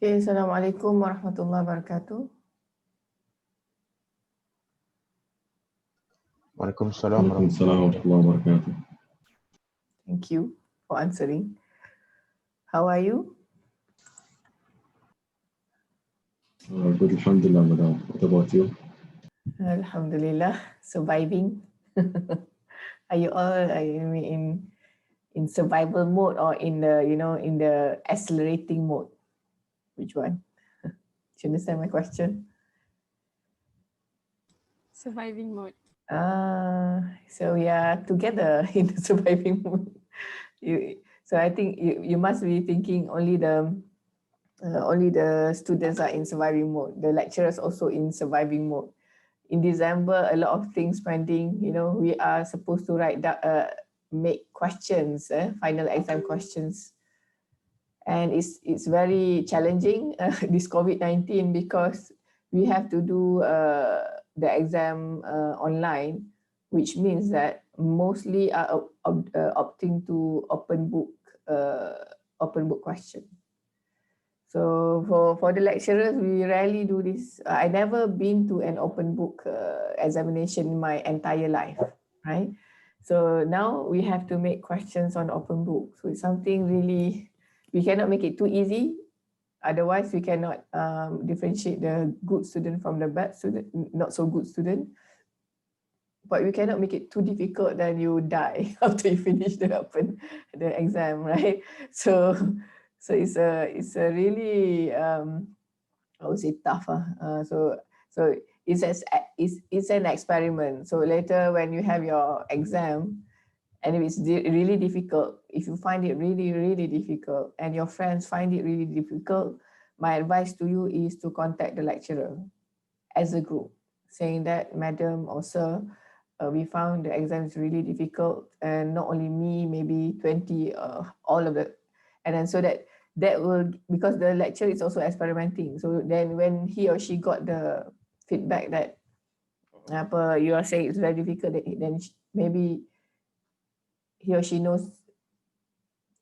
Okay, Assalamualaikum warahmatullahi wabarakatuh. Waalaikumsalam Waalaikumsalam warahmatullahi wabarakatuh. Thank you for answering. How are you? Good, alhamdulillah, madam. What about you? Alhamdulillah, surviving. Are you all in survival mode or in the in the accelerating mode? Which one? Do you understand my question? Surviving mode. So we are together in the surviving mode. So I think you must be thinking only the students are in surviving mode. The lecturers also in surviving mode. In December, a lot of things pending. We are supposed to make questions, final exam questions, and it's very challenging this COVID-19 because we have to do the exam online, which means that mostly are opting to open book question. So for the lecturers, we rarely do this. I never been to an open book examination in my entire life, right? So now we have to make questions on open book. So it's something really, we cannot make it too easy. Otherwise, we cannot differentiate the good student from the bad student, not so good student. But we cannot make it too difficult, then you die after you finish the exam, right? So it's a really I would say tough. So it's an experiment. So later when you have your exam, and if it's really difficult, if you find it really, really difficult and your friends find it really difficult, my advice to you is to contact the lecturer as a group, saying that, Madam or Sir, we found the exam is really difficult, and not only me, maybe 20, all of the, and then so that will, because the lecturer is also experimenting. So then when he or she got the feedback that you are saying it's very difficult, then maybe he or she knows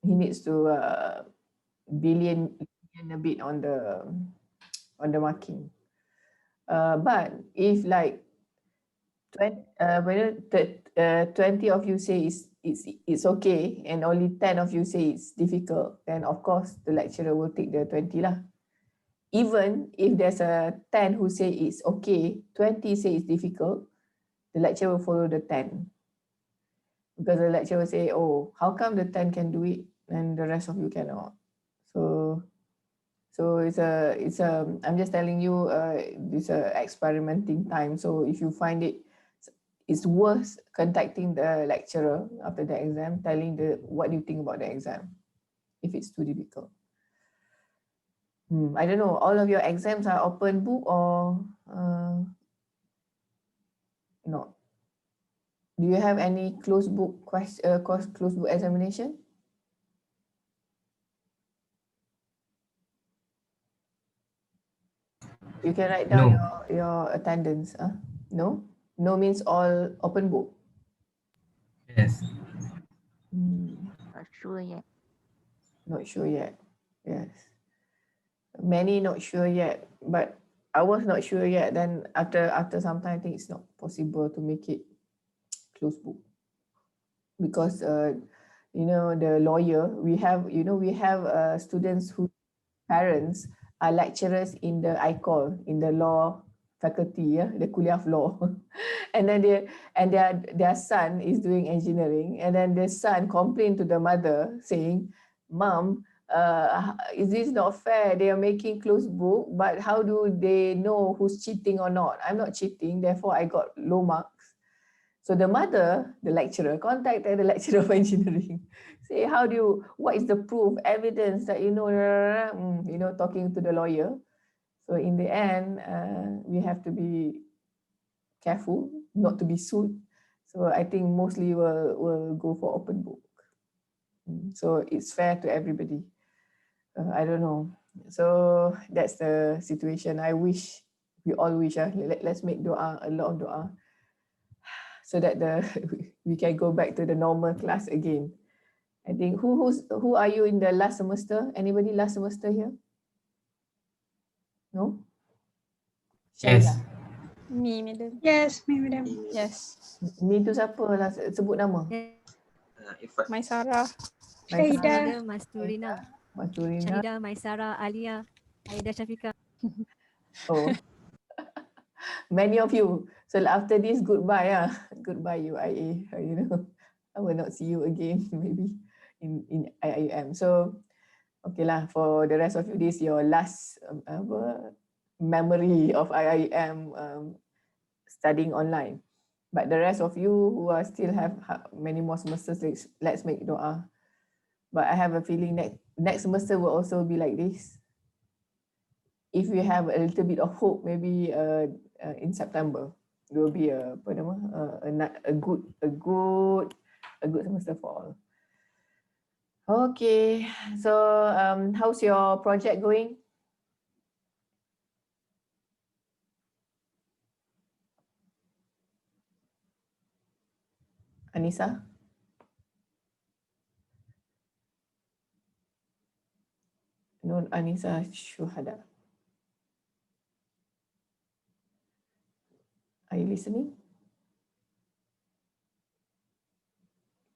he needs to billion a bit on the marking. But if like 20 of you say it's okay and only 10 of you say it's difficult, then of course the lecturer will take the 20 lah. Even if there's a 10 who say it's okay, 20 say it's difficult, the lecturer will follow the 10. Because the lecturer will say, oh, how come the 10 can do it and the rest of you cannot? So I'm just telling you, it's a experimenting time. So if you find it's worth contacting the lecturer after the exam, telling what do you think about the exam, if it's too difficult. I don't know, all of your exams are open book or not? Do you have any closed book examination? You can write down your attendance. No? No means all open book? Yes. Not sure yet. Not sure yet. Yes. Many not sure yet, but I was not sure yet. Then after some time, I think it's not possible to make it closed book because the lawyer, we have students whose parents are lecturers in the ICOL, in the law faculty, the Kuliah of Law, and then their son is doing engineering, and then the son complained to the mother saying, "Mom, is this not fair? They are making closed book, but how do they know who's cheating or not? I'm not cheating, therefore I got low marks." So the mother, the lecturer, contacted the lecturer of engineering. Say, what is the proof, evidence that talking to the lawyer. So in the end, we have to be careful not to be sued. So I think mostly will go for open book. So it's fair to everybody. I don't know. So that's the situation. We all wish, let's make dua, a lot of dua, so that we can go back to the normal class again. I think who are you in the last semester? Anybody last semester here? No? Yes. Syahida. Me, madam. Yes, madam. Yes. Me tu siapa lah sebut nama? Maisara. Syahida. Syahida, Masturina. Maturina. Syahida, Maisara, Alia, Aida Syafiqah. Oh. Many of you. So after this, goodbye. Goodbye, UIA. You know, I will not see you again, maybe in IIM. So, okay lah. For the rest of you, this your last memory of IIM studying online. But the rest of you who are still have many more semesters, let's make doa. But I have a feeling that next semester will also be like this. If we have a little bit of hope, maybe in September, there will be a good semester for all. Okay, so how's your project going? Anissa? No, Anissa Shuhada. Are you listening?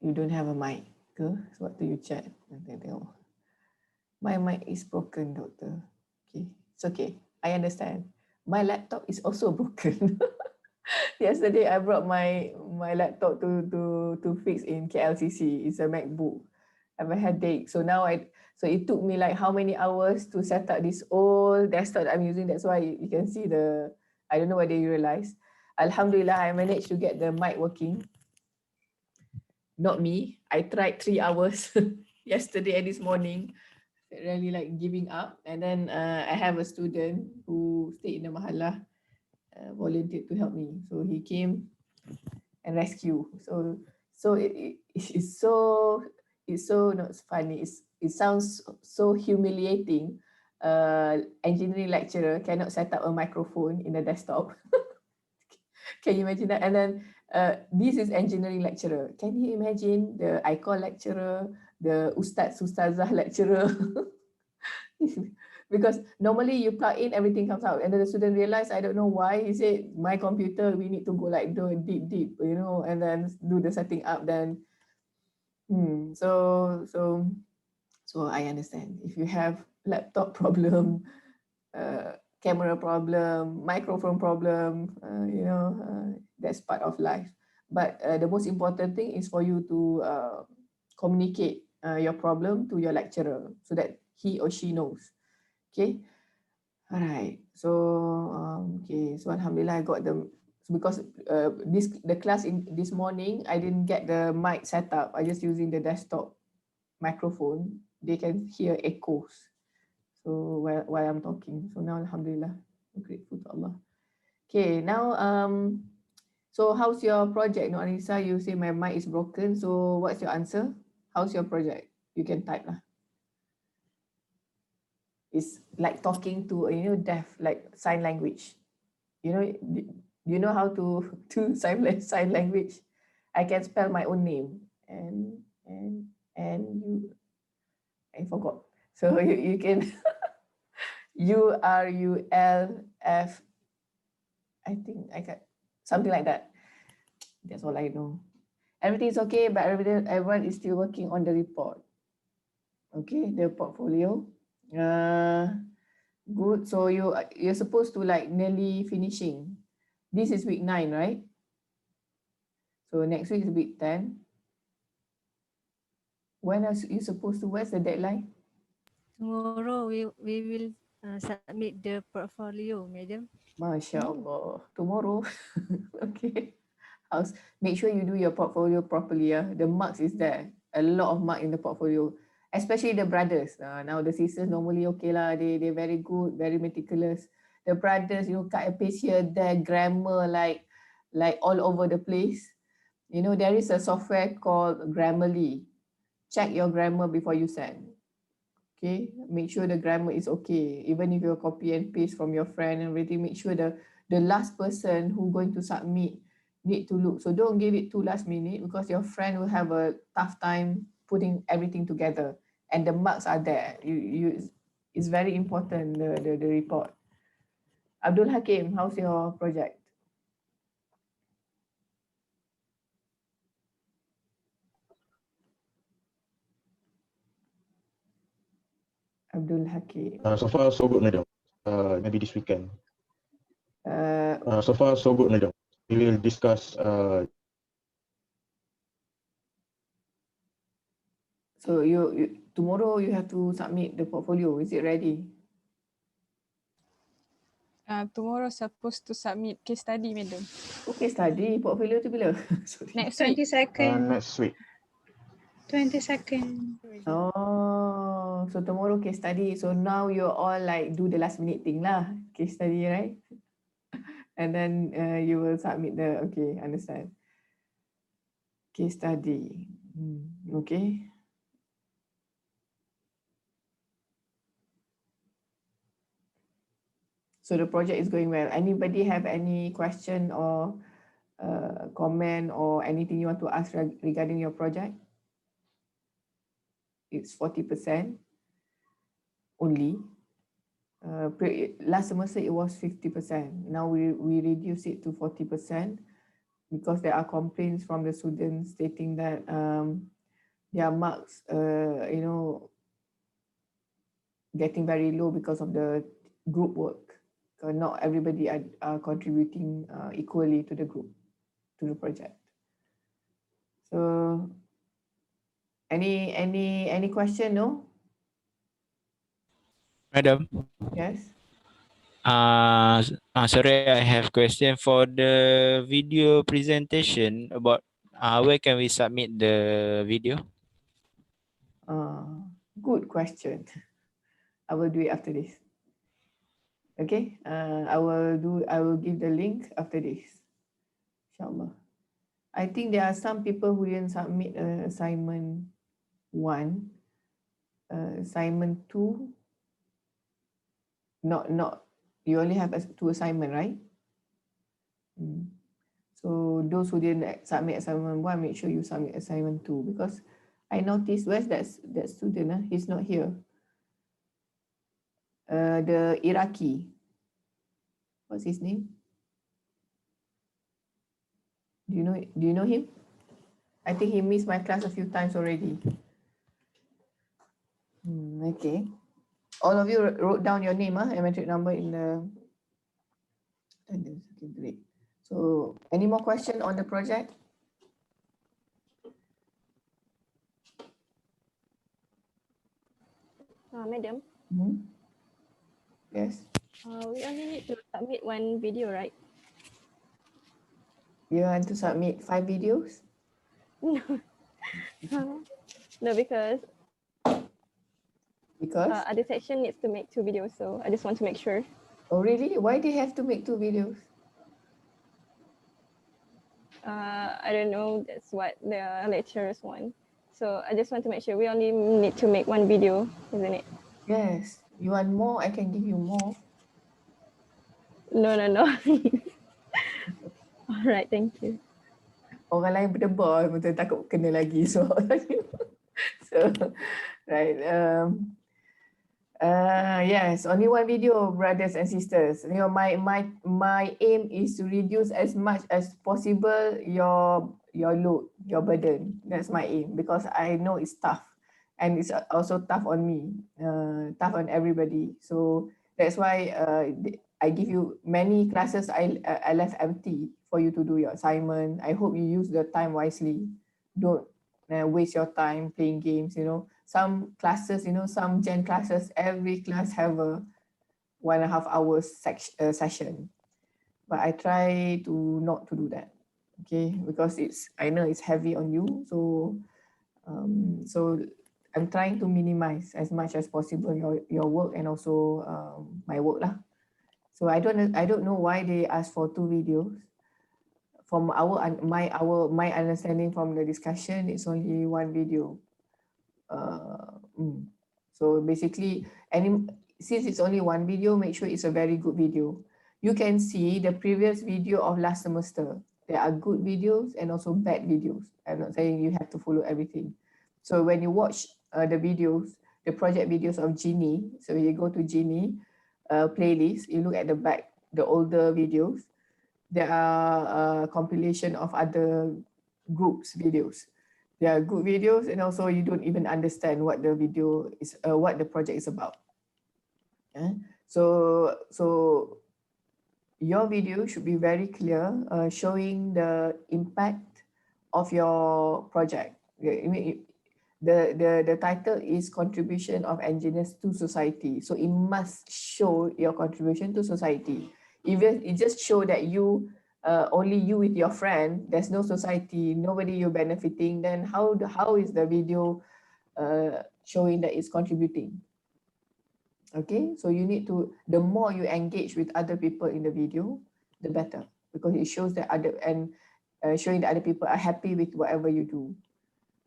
You don't have a mic ke? Sebab tu you chat. Tengok. My mic is broken, doctor. Okay, it's okay. I understand. My laptop is also broken. Yesterday I brought my laptop to fix in KLCC. It's a MacBook. I have a headache. So now so it took me like how many hours to set up this old desktop that I'm using. That's why you can see I don't know whether you realize. Alhamdulillah, I managed to get the mic working. Not me. I tried 3 hours yesterday and this morning. Really like giving up. And then I have a student who stayed in the mahallah, volunteered to help me. So he came and rescue. So it's so not funny. It sounds so humiliating. Engineering lecturer cannot set up a microphone in a desktop. Can you imagine that? And then this is engineering lecturer. Can you imagine the ICOL lecturer, the Ustazah lecturer? Because normally you plug in, everything comes out. And then the student realized, I don't know why, he said, my computer, we need to go like do deep, you know, and then do the setting up then. So I understand. If you have laptop problem, camera problem, microphone problem, you know, that's part of life. But the most important thing is for you to communicate your problem to your lecturer so that he or she knows. Okay. All right. So okay. So alhamdulillah, I got because the class in this morning, I didn't get the mic set up. I just using the desktop microphone. They can hear echoes. So while I'm talking. So now alhamdulillah, I'm grateful to Allah. Okay. Now so how's your project? No, Anissa, you say my mic is broken. So what's your answer? How's your project? You can type lah. It's like talking to, you know, deaf, like sign language. You know, you know how to sign language? I can spell my own name and you, I forgot. So you can URULF, I think I got something like that. That's all I know. Everything's okay, but everyone is still working on the report. Okay, the portfolio. Good. So you're supposed to like nearly finishing. This is week 9, right? So next week is week 10. When are you supposed to? Where's the deadline? Tomorrow we will submit the portfolio, madam. Masya Allah. Tomorrow. Okay. Make sure you do your portfolio properly. The marks is there. A lot of mark in the portfolio. Especially the brothers. Now the sisters normally okay lah. They're very good, very meticulous. The brothers, you know, cut and paste here, there, grammar like all over the place. You know, there is a software called Grammarly. Check your grammar before you send. Okay, make sure the grammar is okay. Even if you copy and paste from your friend and everything, make sure the last person who going to submit need to look. So don't give it too last minute because your friend will have a tough time putting everything together. And the marks are there. It's very important, the report. Abdul Hakim, how's your project? Abdul Hakim. So far, so good, madam. Maybe this weekend. So far, so good, madam. We will discuss. So you tomorrow you have to submit the portfolio. Is it ready? Tomorrow supposed to submit case study, madam. Okay, study portfolio tu bila? Sorry. Next week. 22nd. Next week. 22nd. Oh, so tomorrow case study. So now you all like do the last minute thing lah, case study, right? And then you will submit the, okay, understand. Case study. Okay. So the project is going well. Anybody have any question or comment or anything you want to ask regarding your project? It's 40% only. Last semester it was 50%. Now we reduce it to 40% because there are complaints from the students stating that their marks, getting very low because of the group work. Not everybody are contributing equally to the group, to the project. So, any question? No. Madam. Yes. Sorry, I have question for the video presentation about where can we submit the video? Good question. I will do it after this. Okay. I will give the link after this. Inshallah. I think there are some people who didn't submit assignment 1, assignment 2. Not. You only have 2 assignment, right? So those who didn't submit assignment 1, make sure you submit assignment 2 because I noticed where's that student? He's not here. The Iraqi. What's his name? Do you know him? I think he missed my class a few times already. Okay. All of you wrote down your name and matric number in the attendance. Okay, great. So, any more question on the project? Madam. Yes. We only need to submit 1 video, right? You want to submit 5 videos? No, because Because? other section needs to make 2 videos, so I just want to make sure. Oh, really? Why they have to make 2 videos? I don't know, that's what the lecturers want. So I just want to make sure we only need to make 1 video, isn't it? Yes. You want more? I can give you more. No. All right, thank you. Orang lain berdebar, betul takut kena lagi. So, right. Yes, only 1 video, brothers and sisters. My aim is to reduce as much as possible your load, your burden. That's my aim because I know it's tough, and it's also tough on me, tough on everybody. So that's why I give you many classes. I left empty for you to do your assignment. I hope you use the time wisely. Don't waste your time playing games. Some classes, some Gen classes, every class have a 1.5 hours session. But I try to not to do that, okay? Because I know it's heavy on you. So I'm trying to minimize as much as possible your work and also my work lah. So I don't know why they asked for 2 videos. From my understanding from the discussion, it's only 1 video. So basically, since it's only 1 video, make sure it's a very good video. You can see the previous video of last semester. There are good videos and also bad videos. I'm not saying you have to follow everything. So when you watch the videos, the project videos of Genie, so you go to Genie playlist, you look at the back the older videos. There are a compilation of other groups videos. They are good videos, and also you don't even understand what the video is, what the project is about. So your video should be very clear, showing the impact of your project. The title is Contribution of Engineers to Society. So it must show your contribution to society. Even it just show that you, only you with your friend, there's no society, nobody you're benefiting, then how is the video showing that it's contributing? Okay, so you need to, the more you engage with other people in the video, the better, because it shows that showing that other people are happy with whatever you do.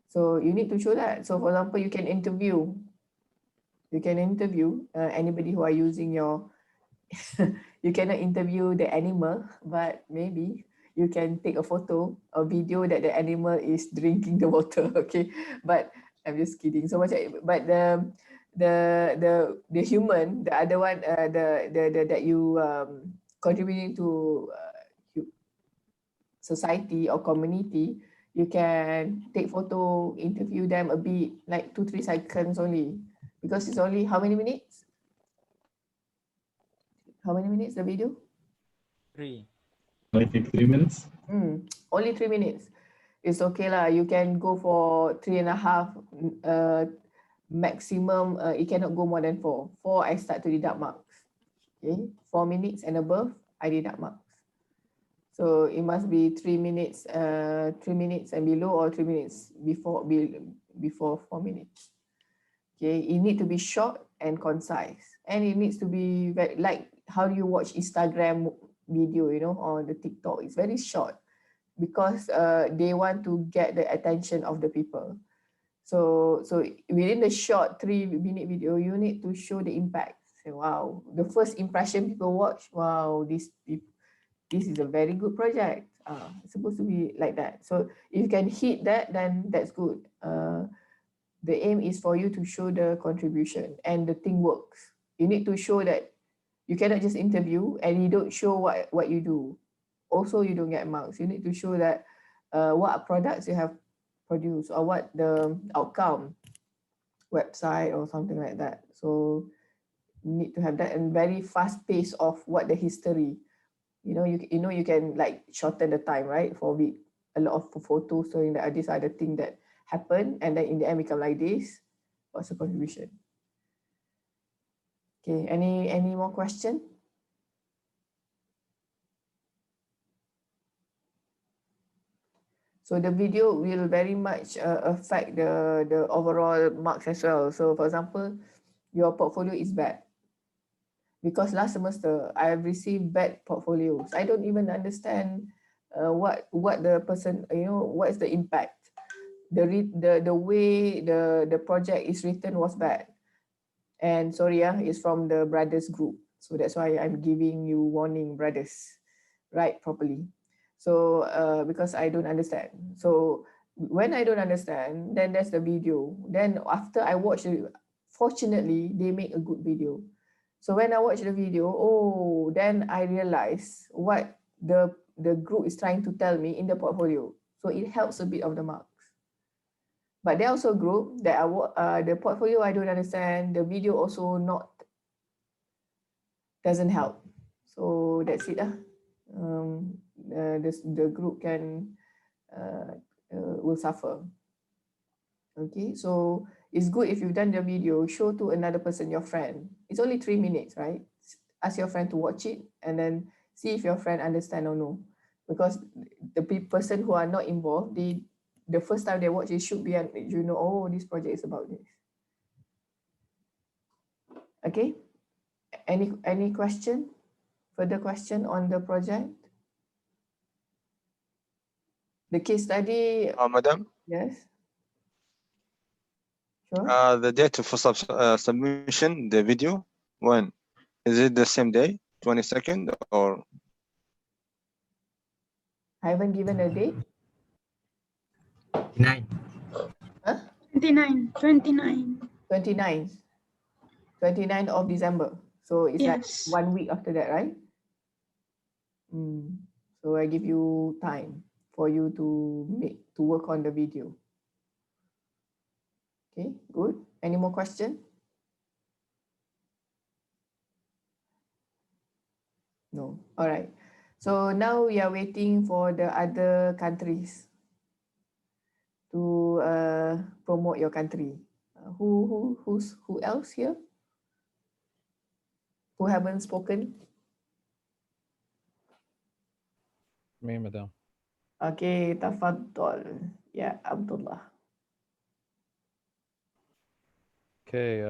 So you need to show that. So for example, you can interview anybody who are using your, you cannot interview the animal, but maybe you can take a photo or video that the animal is drinking the water. Okay, but I'm just kidding. So much, but the human, the other one, that you contributing to society or community, you can take photo, interview them a bit, like 2-3 seconds only, because it's only how many minutes? How many minutes the video? 3. I think 3 minutes. Only 3 minutes. It's okay lah. You can go for 3.5. Maximum, it cannot go more than 4. 4, I start to deduct marks. Okay, 4 minutes and above, I deduct marks. So it must be 3 minutes, 3 minutes and below, or 3 minutes before 4 minutes. Okay, it needs to be short and concise, and it needs to be very, like how do you watch Instagram video, you know, or the TikTok. It's very short because they want to get the attention of the people. So within the short 3-minute video, you need to show the impact. Say, wow, the first impression people watch, wow, this is a very good project. It's supposed to be like that. So if you can hit that, then that's good. The aim is for you to show the contribution and the thing works. You need to show that you cannot just interview and you don't show what you do. Also, you don't get marks. You need to show that what products you have produced or what the outcome, website or something like that. So you need to have that, and very fast pace of what the history. You can like shorten the time, right? For a lot of photos showing that these are the things that happen, and then in the end become like this. What's the contribution? Okay, any more question? So the video will very much affect the overall marks as well. So for example, your portfolio is bad. Because last semester I have received bad portfolios. I don't even understand what the person, what is the impact. The way the project is written was bad. And sorry, it's from the brothers group. So that's why I'm giving you warning, brothers. Write properly. So because I don't understand. So when I don't understand, then there's the video. Then after I watch it, fortunately, they make a good video. So when I watch the video, then I realize what the group is trying to tell me in the portfolio. So it helps a bit of the marks. But there are also group that the portfolio I don't understand, the video also doesn't help. So that's it. The group will suffer. Okay, so it's good if you've done the video, show to another person, your friend. It's only 3 minutes, right? Ask your friend to watch it and then see if your friend understand or no. Because the person who are not involved, the first time they watch it should be, oh, this project is about this. Okay, any question? Further question on the project? The case study. Madam? Yes. Sure. The date for submission, the video, when? Is it the same day, 22nd, or? I haven't given a date. 29. Huh? 29. 29th of December. So it's Yes. like 1 week after that, right? So I give you time for you to work on the video. Okay, good. Any more questions? No. All right. So now we are waiting for the other countries to promote your country. Who else here? Who haven't spoken? Me, madam. Okay, tafaddal. Yeah, Abdullah. Okay.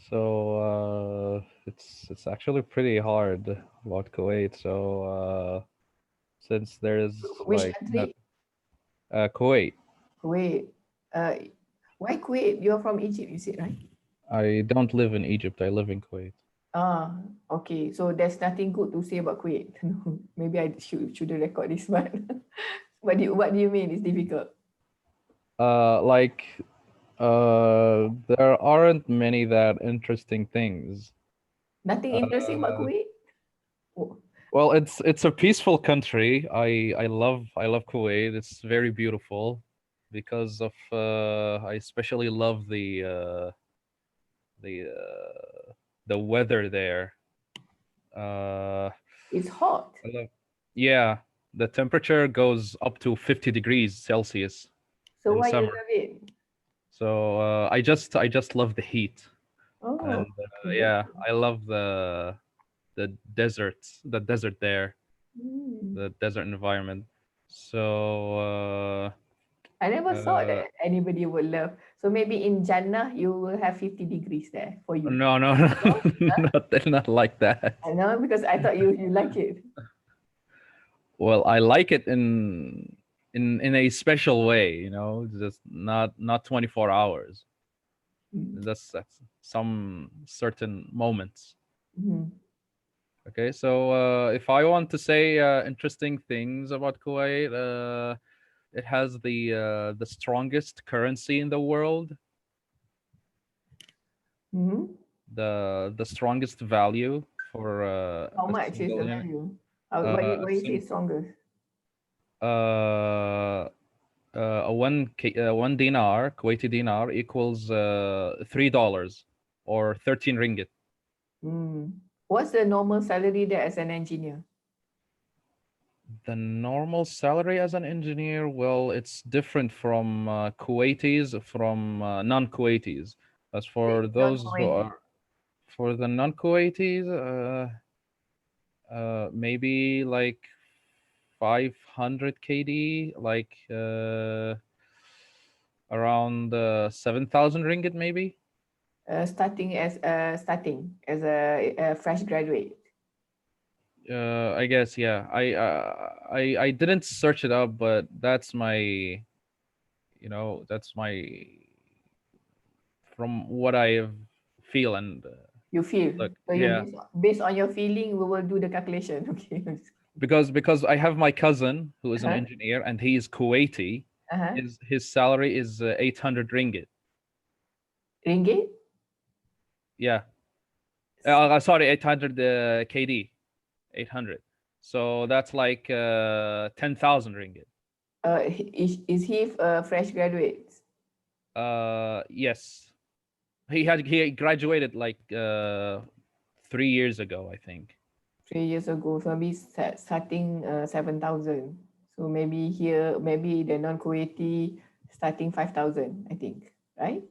So it's actually pretty hard about Kuwait. So since there's Which like country? Kuwait. Kuwait. Why Kuwait? You're from Egypt, you said, right? I don't live in Egypt. I live in Kuwait. Ah, okay. So there's nothing good to say about Kuwait. Maybe I shouldn't record this one. What do you mean? It's difficult. There aren't many that interesting things. Nothing interesting about Kuwait? Oh, Well, it's a peaceful country. I love Kuwait. It's very beautiful because of I especially love the weather there. it's hot. I love, yeah, the temperature goes up to 50 degrees Celsius So in why you summer. love it? So I just love the heat. Oh, And okay. yeah, I love the desert there, Hmm. the desert environment. So I never thought uh, that anybody would love. So maybe in Jannah you will have 50 degrees there for you. no, not like that. I know because I thought you like it. Well, I like it in a special way, you know, just not 24 hours. That's some certain moments. Mhm. Okay, so if I want to say interesting things about Kuwait, it has the strongest currency in the world, Mhm. the strongest value for How a much is single the unit. value? A Why is sing- it stronger? one dinar, Kuwaiti dinar, equals $3 or 13 ringgit. What's the normal salary there as an engineer? The normal salary as an engineer, well, it's different from Kuwaitis from non-Kuwaitis. As for those who Non-Kuwaiti. are, for the non-Kuwaitis, maybe like 500 KD, like around 7,000 ringgit, maybe. Starting as a fresh graduate. I guess, yeah. I didn't search it up, but that's my, that's my, from what I feel and You feel. look, So yeah. based on your feeling, we will do the calculation. Okay. Because I have my cousin who is an Uh-huh. engineer and he is Kuwaiti. Uh-huh. His salary is 800 ringgit. Ringgit? Yeah. Sorry, 800 KD. 800. So that's like 10,000 ringgit. Is he a fresh graduate? Yes. He graduated like 3 years ago, I think. 3 years ago, so maybe starting 7,000. So maybe here, maybe the non-Kuwaiti starting 5,000, I think, right?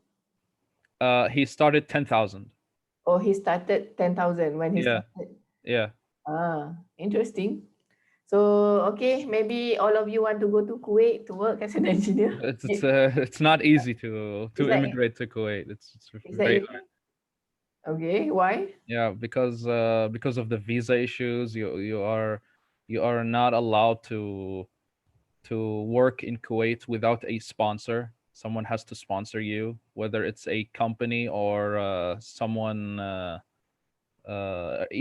He started 10,000. Oh, he started 10,000 when he Yeah. started. Yeah. Ah, interesting. So, okay, maybe all of you want to go to Kuwait to work as an engineer. It's not easy to Is that- immigrate to Kuwait. It's Is that very easy? hard. Okay, why? Yeah, because of the visa issues, you are not allowed to work in Kuwait without a sponsor. Someone has to sponsor you, whether it's a company or someone.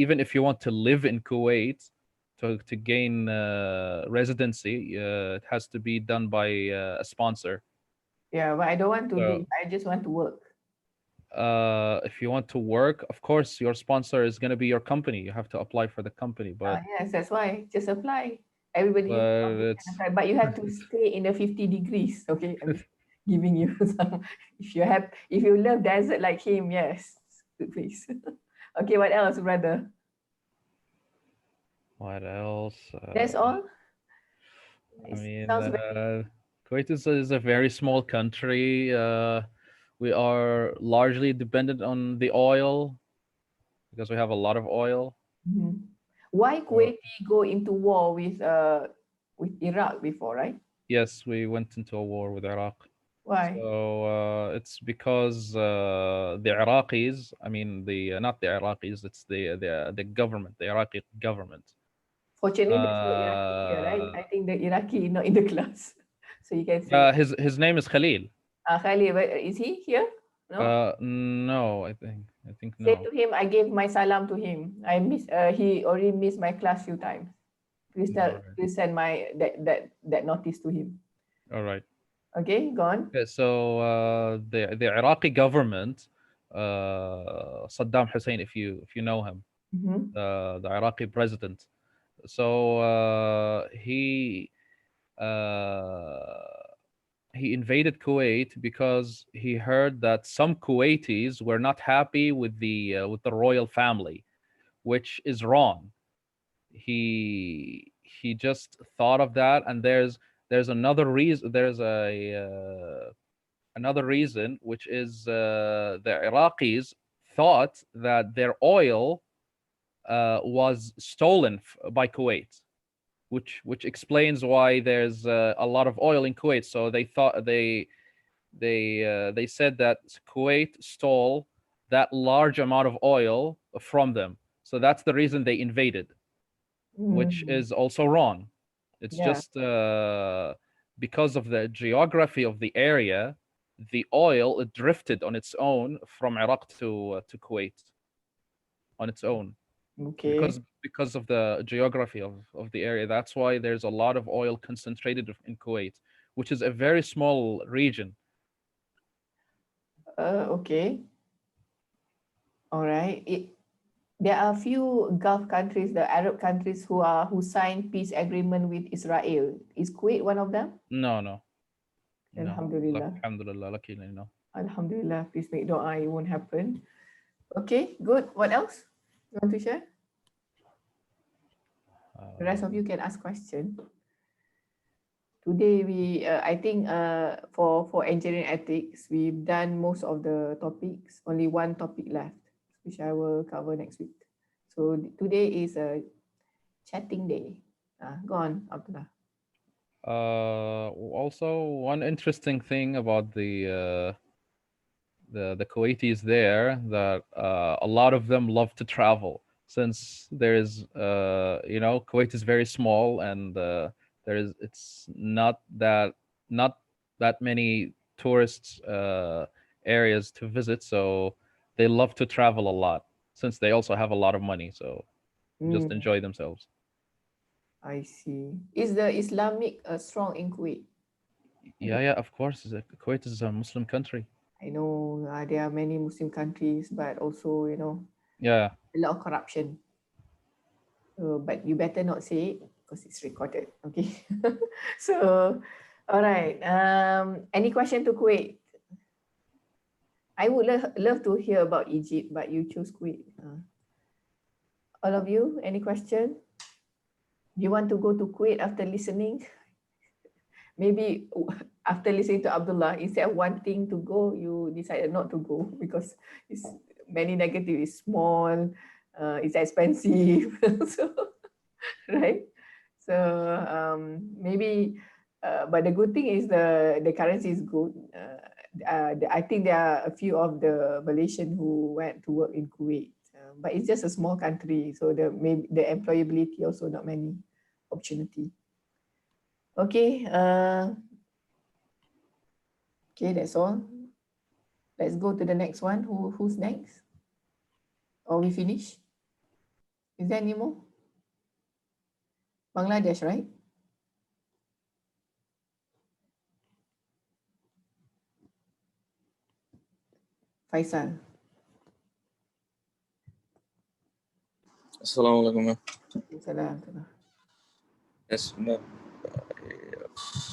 Even if you want to live in Kuwait, to gain residency, it has to be done by a sponsor. Yeah, but I don't want to So- live. I just want to work. if you want to work, of course, your sponsor is going to be your company. You have to apply for the company, but Yes, that's why. Just apply. Everybody can it's apply, but you have to stay in the 50 degrees. Okay, I'm just giving you some. If you love desert like him, yes, good place. Okay, what else, brother? what else? That's all. I mean, Sounds very Kuwait is a very small country. We are largely dependent on the oil because we have a lot of oil. Mhm. Why Kuwait go into war with Iraq before, right? Yes, we went into a war with Iraq. Why? So it's because the Iraqis, I mean the not the Iraqis, it's the government, the Iraqi government. Fortunately, there's no Iraqi here, right? I think the Iraqi not in the class, so you can say. His name is Khalil. Khalid, is he here? No. No, I think Say no. to him, I gave my salam to him. I miss. He already missed my class few times. Please please send that notice to him. All right. Okay, go on. Okay, so the Iraqi government, Saddam Hussein, if you know him, Mhm. the Iraqi president. So he invaded Kuwait because he heard that some Kuwaitis were not happy with the royal family, which is wrong. He just thought of that, and there's another reason. There's another reason, which is the Iraqis thought that their oil was stolen by Kuwait, which explains why there's a lot of oil in Kuwait. So they thought they said that Kuwait stole that large amount of oil from them. So that's the reason they invaded, which is also wrong. It's just because of the geography of the area, the oil it drifted on its own from Iraq to Kuwait on its own. Okay. Because of the geography of the area. That's why there's a lot of oil concentrated in Kuwait, which is a very small region. Okay. All right. There are a few Gulf countries, the Arab countries who signed peace agreement with Israel. Is Kuwait one of them? No. Alhamdulillah. Alhamdulillah, luckily no. Alhamdulillah. Please make dua, it won't happen. Okay, good. What else you want to share? The rest of you can ask questions. Today I think for engineering ethics, we've done most of the topics. Only one topic left, which I will cover next week. So today is a chatting day. Go on, Abdullah. Also, one interesting thing about the Kuwaitis there, that a lot of them love to travel, since there's Kuwait is very small, and it's not that many tourists areas to visit, so they love to travel a lot, since they also have a lot of money, so just enjoy themselves. I see. Is the Islamic strong in Kuwait? Yeah, of course. Kuwait is a Muslim country. I know there are many Muslim countries, but also, yeah, a lot of corruption. But you better not say it because it's recorded. Okay. So, all right. Any question to Kuwait? I would love to hear about Egypt, but you choose Kuwait. All of you, any question? Do you want to go to Kuwait after listening? Maybe after listening to Abdullah, instead of wanting to go, you decided not to go because it's many negative. It's small, it's expensive, so right. So maybe, but the good thing is the currency is good. I think there are a few of the Malaysian who went to work in Kuwait, but it's just a small country, so maybe the employability also not many opportunity. Okay, okay, that's all. Let's go to the next one. Who's next? Or we finish? Is there any more? Bangladesh, right? Faisal. Assalamualaikum, ma'am. Salam. Yes, ma'am.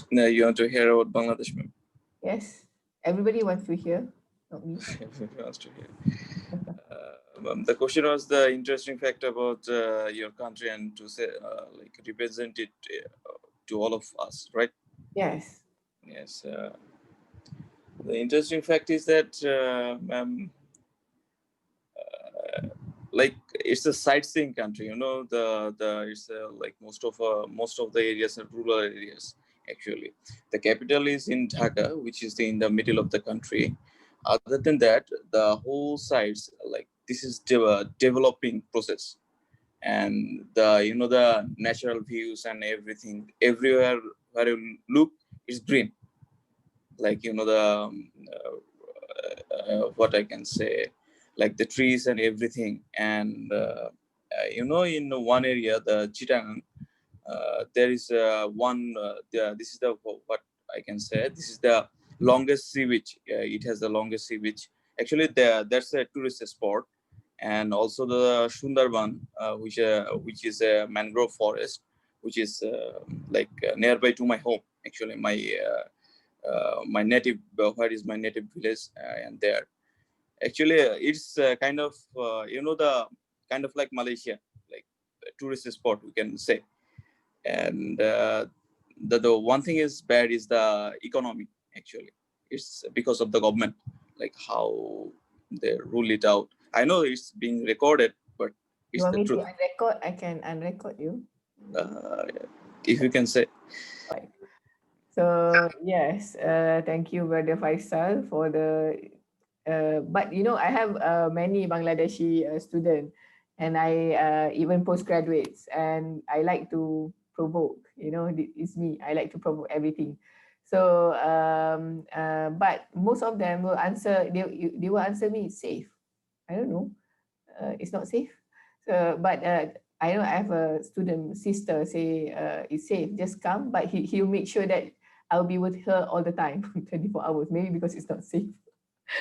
Now you want to hear about Bangladesh, ma'am? Yes, everybody wants to hear, not me. Everyone wants to hear. Ma'am, the question was the interesting fact about your country and to say like represent it to all of us, right? Yes. Yes. The interesting fact is that, ma'am, like it's a sightseeing country, you know. It's like most of the areas are rural areas. Actually, the capital is in Dhaka, which is in the middle of the country. Other than that, the whole sites, like this is developing process, and the natural views and everything everywhere where you look is green. Like what I can say, like the trees and everything. And in one area, the Chittagong, there is this is the what I can say. This is the longest sea beach. It has the longest sea beach. Actually, that's a tourist spot, and also the Sundarban, which is a mangrove forest, which is nearby to my home. Actually, my native, where is my native village, and there. Actually, it's kind of the kind of like Malaysia, like a tourist spot we can say. And the one thing is bad is the economy. Actually, it's because of the government, like how they rule it out. I know it's being recorded, but You it's want the me to truth. unrecord? I can unrecord you. If you can say. Right. So yes, thank you, Brother Faisal, for the. But I have many Bangladeshi students, and I even postgraduates, and I like to provoke. It's me. I like to provoke everything. So, but most of them will answer. They will answer me, it's safe. I don't know. It's not safe. So, but I know I have a student sister say it's safe. Just come, but he'll make sure that I'll be with her all the time, 24 hours. Maybe because it's not safe.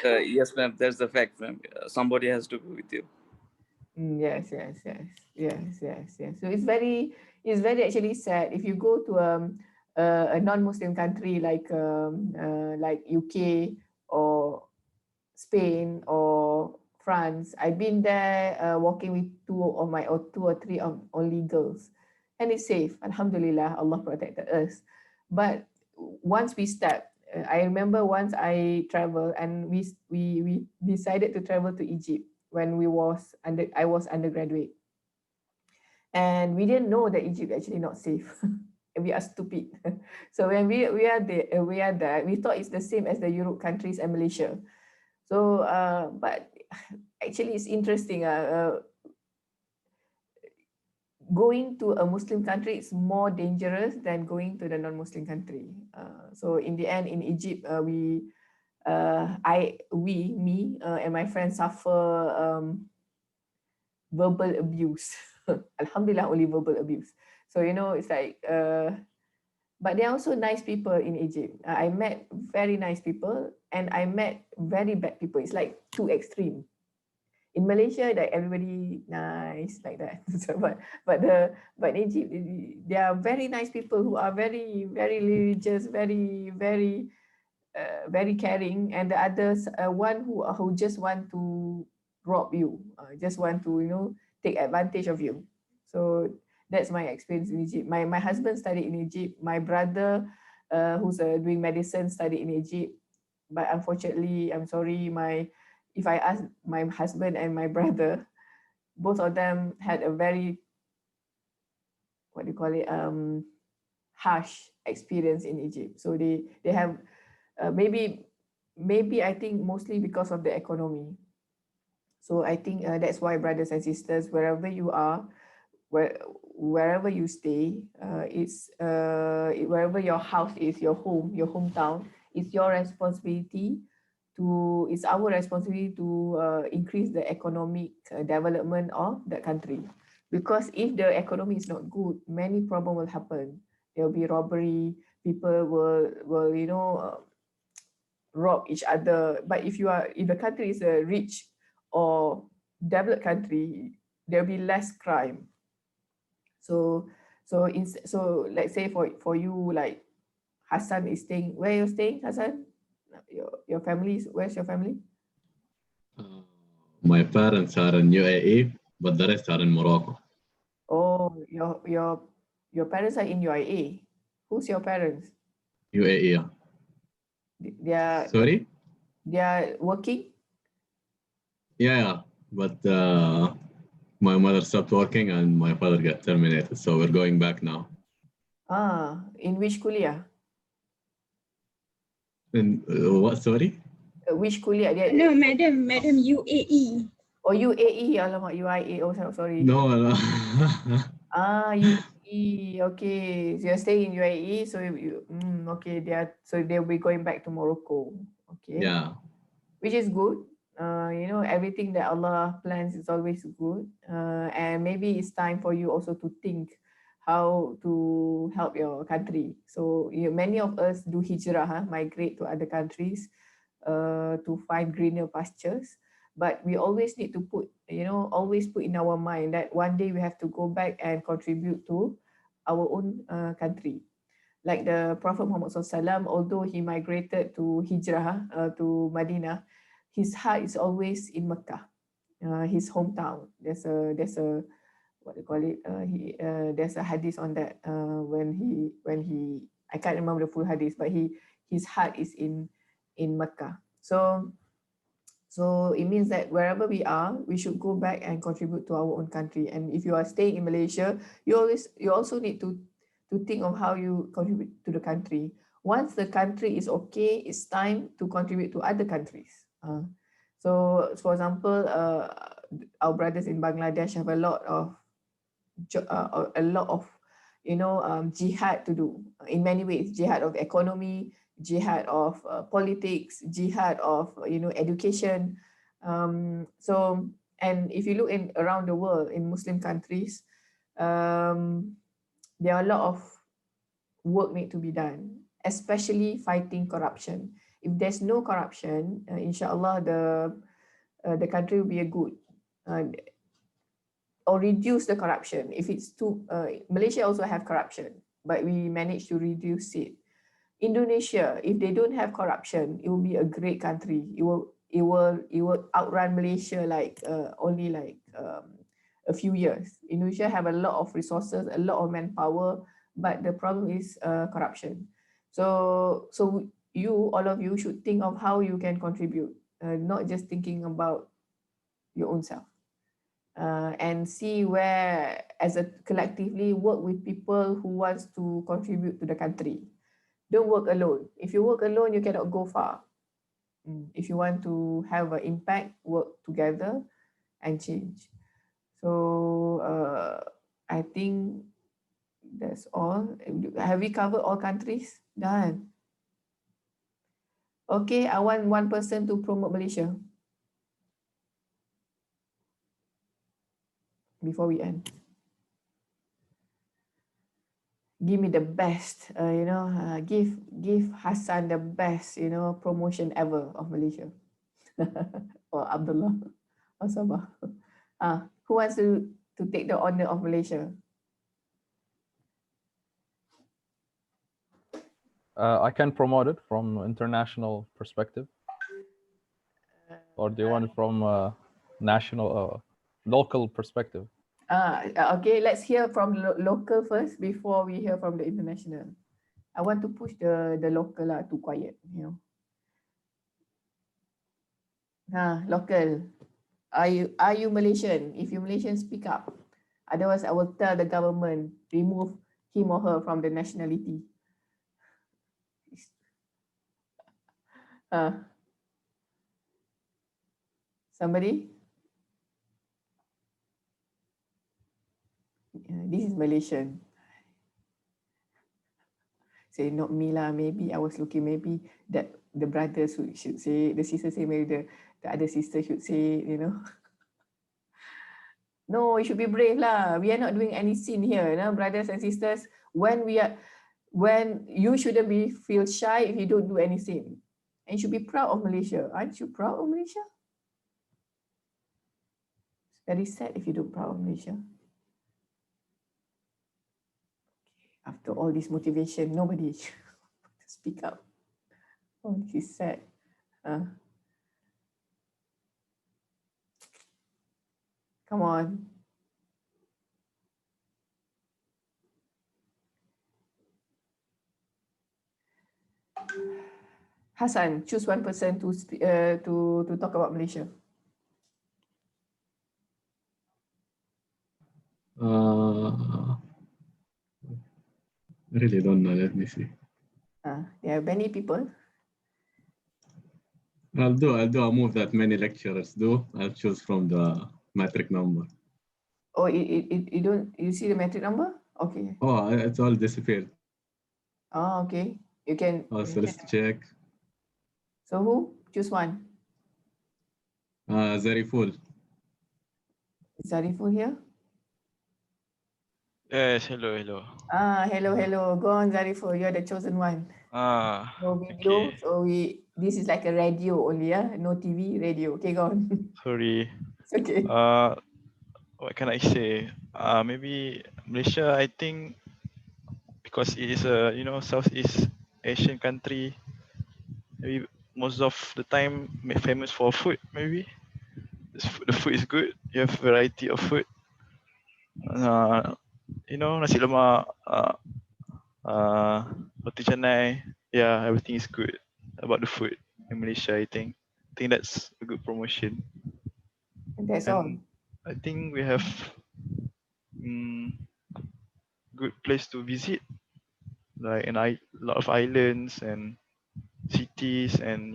Yes, ma'am. That's the fact, ma'am. Somebody has to be with you. Yes. So it's very actually sad if you go to a non-Muslim country like UK or Spain or France. I've been there walking with two or three only girls, and it's safe. Alhamdulillah, Allah protected us. But once we step, I remember once I traveled and we decided to travel to Egypt when I was undergraduate, and we didn't know that Egypt actually not safe. We are stupid. So when we are there, we thought it's the same as the Europe countries and Malaysia. So, but actually it's interesting. Going to a Muslim country is more dangerous than going to the non-Muslim country. So in the end, in Egypt, me and my friends suffer verbal abuse. Alhamdulillah, only verbal abuse. So it's like, but there are also nice people in Egypt. I met very nice people, and I met very bad people. It's like too extreme. In Malaysia, like everybody nice like that. So, but in Egypt, there are very nice people who are very, very religious, very, very, very caring, and the others, one who just want to rob you, just want to take advantage of you. So that's my experience in Egypt. My husband studied in Egypt. My brother, who's doing medicine, studied in Egypt. But unfortunately, I'm sorry, if I ask my husband and my brother, both of them had a very, what do you call it, harsh experience in Egypt. So they have maybe I think mostly because of the economy. So I think that's why, brothers and sisters, wherever you are, wherever you stay, wherever your house is, your home, your hometown, it's your responsibility it's our responsibility to increase the economic development of that country. Because if the economy is not good, many problems will happen. There will be robbery. People will rob each other. But if the country is a rich or developed country, there'll be less crime. So let's say for you, like Hassan is staying, where you're staying, Hassan? Your family, where's your family? My parents are in UAE, but the rest are in Morocco. Oh, your parents are in UAE. Who's your parents? UAE, yeah. Sorry? They are working? Yeah, but my mother stopped working and my father got terminated, so we're going back now. In which kuliah? In what, sorry? Which kuliah? No, madam, UAE. Oh, UAE, alamak, UAE. Oh, sorry. No. UAE. Okay, so you're staying in UAE, so okay, they'll be going back to Morocco. Okay. Yeah. Which is good. Everything that Allah plans is always good. And maybe it's time for you also to think how to help your country. So many of us do hijrah, migrate to other countries to find greener pastures. But we always need to always put in our mind that one day we have to go back and contribute to our own country. Like the Prophet Muhammad SAW, although he migrated to hijrah to Medina, his heart is always in Mecca, his hometown. There's a what do you call it? There's a hadith on that when he I can't remember the full hadith, but his heart is in Mecca. So it means that wherever we are, we should go back and contribute to our own country. And if you are staying in Malaysia, you also need to think of how you contribute to the country. Once the country is okay, it's time to contribute to other countries. So, for example, our brothers in Bangladesh have a lot of jihad to do in many ways. Jihad of economy, jihad of politics, jihad of education. And if you look around the world in Muslim countries, there are a lot of work need to be done, especially fighting corruption. If there's no corruption, inshallah, the country will be a good or reduce the corruption. If it's too, Malaysia also have corruption, but we managed to reduce it. Indonesia, if they don't have corruption, it will be a great country. It will outrun Malaysia only a few years. Indonesia have a lot of resources, a lot of manpower, but the problem is corruption. So all of you should think of how you can contribute, not just thinking about your own self. And see where, as a collectively, work with people who wants to contribute to the country. Don't work alone. If you work alone, you cannot go far. If you want to have an impact, work together and change. So I think that's all. Have we covered all countries? Done. Okay, I want one person to promote Malaysia before we end. Give me the best, give Hassan the best, promotion ever of Malaysia. Or Abdullah or Sabah. Who wants to take the honor of Malaysia? I can promote it from international perspective. Or do you want it from national, local perspective? Okay, let's hear from local first before we hear from the international. I want to push the local too quiet, Local. Are you Malaysian? If you Malaysian, speak up. Otherwise, I will tell the government remove him or her from the nationality. Somebody? This is Malaysian. Say not me lah. Maybe I was looking. Maybe that the brothers should say. The sister say. Maybe the other sister should say. No, you should be brave lah. We are not doing any sin here, brothers and sisters. When you shouldn't feel shy if you don't do any sin. And you should be proud of Malaysia. Aren't you proud of Malaysia? It's very sad if you don't proud of Malaysia. After all this motivation, nobody speak up. Oh, this is sad. Come on. Hassan, choose one person to talk about Malaysia. I really don't know. Let me see. There are many people. I'll do a move that many lecturers do. I'll choose from the metric number. Oh, you see the metric number? Okay. Oh, it's all disappeared. Oh, okay. You can. Oh, so let's check. So who? Choose one. Zariful. Is Zariful here? Yes, hello, hello. Hello. Go on, Zariful. You're the chosen one. No video. Okay. So this is like a radio only, no TV, radio. Okay, go on. Sorry. It's okay. What can I say? Maybe Malaysia, I think, because it is a Southeast Asian country, maybe most of the time famous for food. Maybe the food is good. You have variety of food. Nasi lemak, roti canai. Yeah, everything is good about the food in Malaysia. I think that's a good promotion. And that's all. I think we have good place to visit, like a lot of islands and cities, and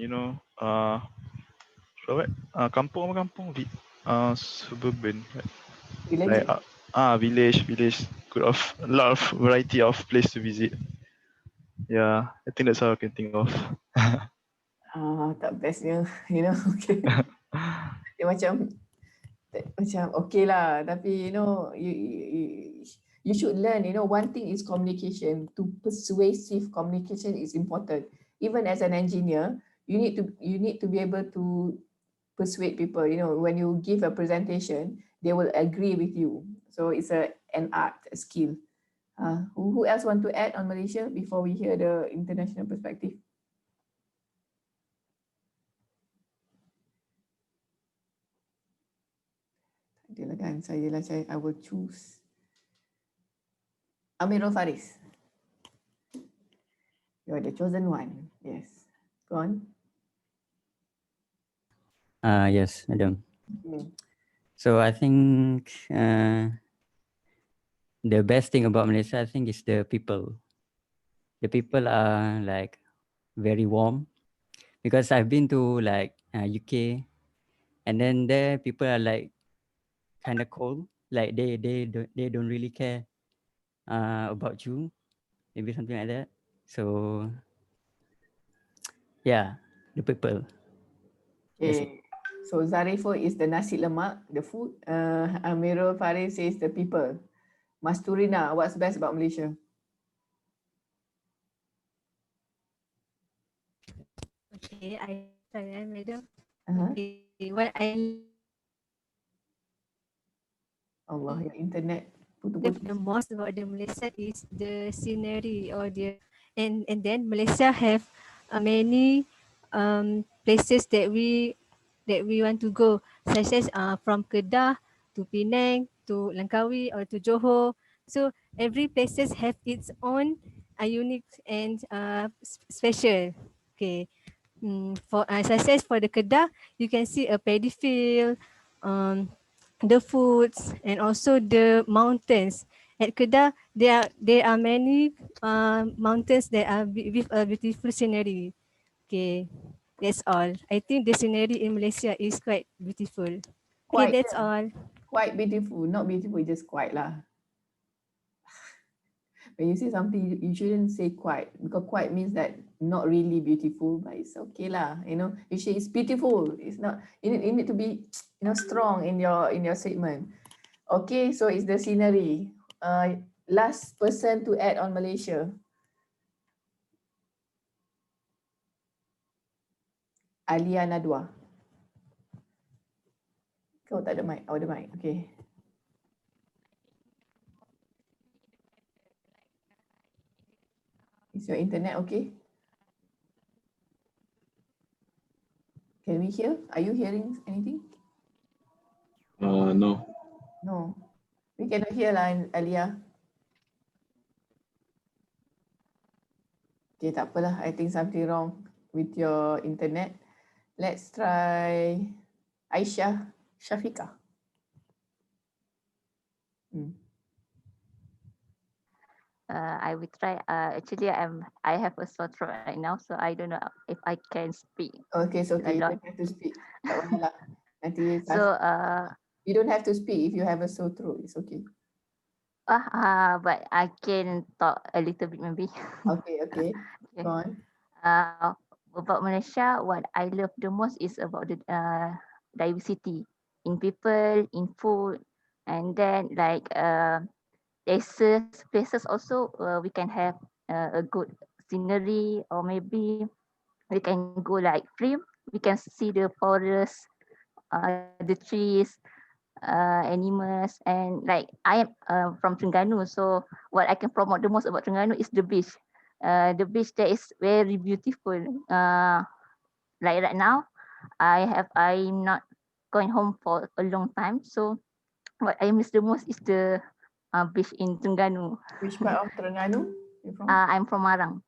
kampung, suburban, Village. Village, good of a lot of variety of place to visit. Yeah, I think that's all I can think of. Tak bestnya, okay. Dia macam okay lah, tapi you should learn, one thing is communication. Persuasive communication is important. Even as an engineer, you need to be able to persuade people. When you give a presentation, they will agree with you. So it's an art, a skill. Who else want to add on Malaysia before we hear the international perspective? Adalah kan, I will choose Amirul Faris. You are the chosen one. Yes. Go on. Yes, madam. So I think the best thing about Malaysia, I think, is the people. The people are like very warm, because I've been to like UK, and then there people are like kind of cold, like they don't really care about you, maybe something like that. So yeah, the people. Okay. So Zariful is the nasi lemak, the food. Amirul Faris is the people. Masturina, what's best about Malaysia? Okay, I try, madam. Okay, what Allah, your internet. The most about the Malaysia is the scenery, or and then Malaysia have many places that we want to go, such as from Kedah to Penang to Langkawi or to Johor. So every places have its own unique and special. Okay. For such as for the Kedah, you can see a paddy field, the foods, and also the mountains. At Kedah, there are many mountains that are with a beautiful scenery. Okay, that's all. I think the scenery in Malaysia is quite beautiful. Okay, that's all. Quite beautiful, not beautiful, just quite lah. When you say something, you shouldn't say quite, because quite means that not really beautiful, but it's okay lah. You say it's beautiful. It's not. You need to be, strong in your statement. Okay, so it's the scenery. Last person to add on Malaysia. Alia Nadwa. Kau tak ada mic. Oh, ada mic. Okay. Is your internet okay? Can we hear? Are you hearing anything? No. No. We cannot hear lah, Alia. Okay, tak apalah. I think something wrong with your internet. Let's try Aisyah Shafiqah. I will try. Actually, I have a sore throat right now, so I don't know if I can speak. Okay, so okay. a You lot. don't have to speak. Tak payahlah. Nanti So, you don't have to speak if you have a sore throat. It's okay. but I can talk a little bit maybe. Okay, okay. Okay. Go on. About Malaysia, what I love the most is about the diversity in people, in food, and then like places also we can have a good scenery, or maybe we can go like free. We can see the forest, the trees, animals, and like I am from Terengganu, so what I can promote the most about Terengganu is the beach. The beach there is very beautiful. Like right now, I'm not going home for a long time, so what I miss the most is the beach in Terengganu. Which part of Terengganu you from? I'm from Marang.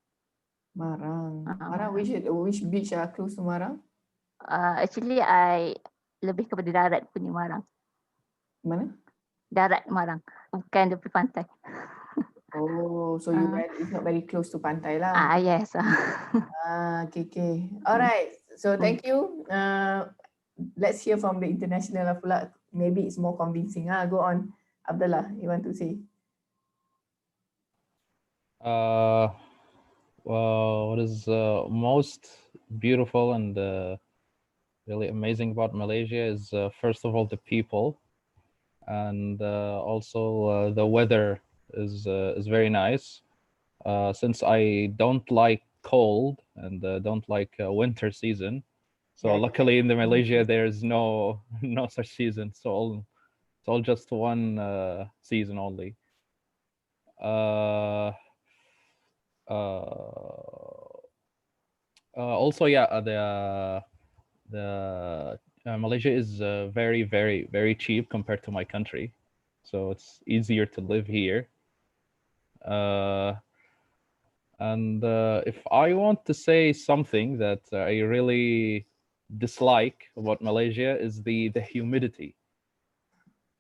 Marang. Marang, which beach are close to Marang? Actually, I lebih kepada darat punya Marang. Mana? Darat Marang, bukan tepi pantai. Oh, so it's not very close to pantai lah. Yes. Okay, okay. All right. So thank you. Let's hear from the international pula. Maybe it's more convincing. Go on, Abdullah. You want to say? Well, what is most beautiful and really amazing about Malaysia is first of all the people, and also the weather is very nice. Since I don't like cold and don't like winter season, so luckily in the Malaysia there's no such season. So it's all just one season only. Also, yeah, the Malaysia is very, very, very cheap compared to my country, so it's easier to live here. And if I want to say something that I really dislike about Malaysia is the humidity.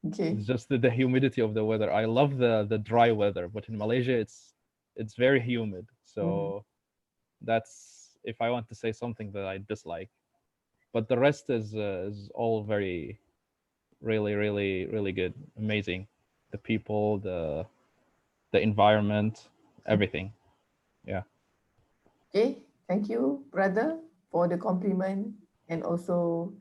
Okay. It's just the humidity of the weather. I love the dry weather, but in Malaysia it's very humid. So that's if I want to say something that I dislike. But the rest is all very, really, really, really good, amazing. The people, the environment, everything. Yeah. Okay, thank you, brother, for the compliment and also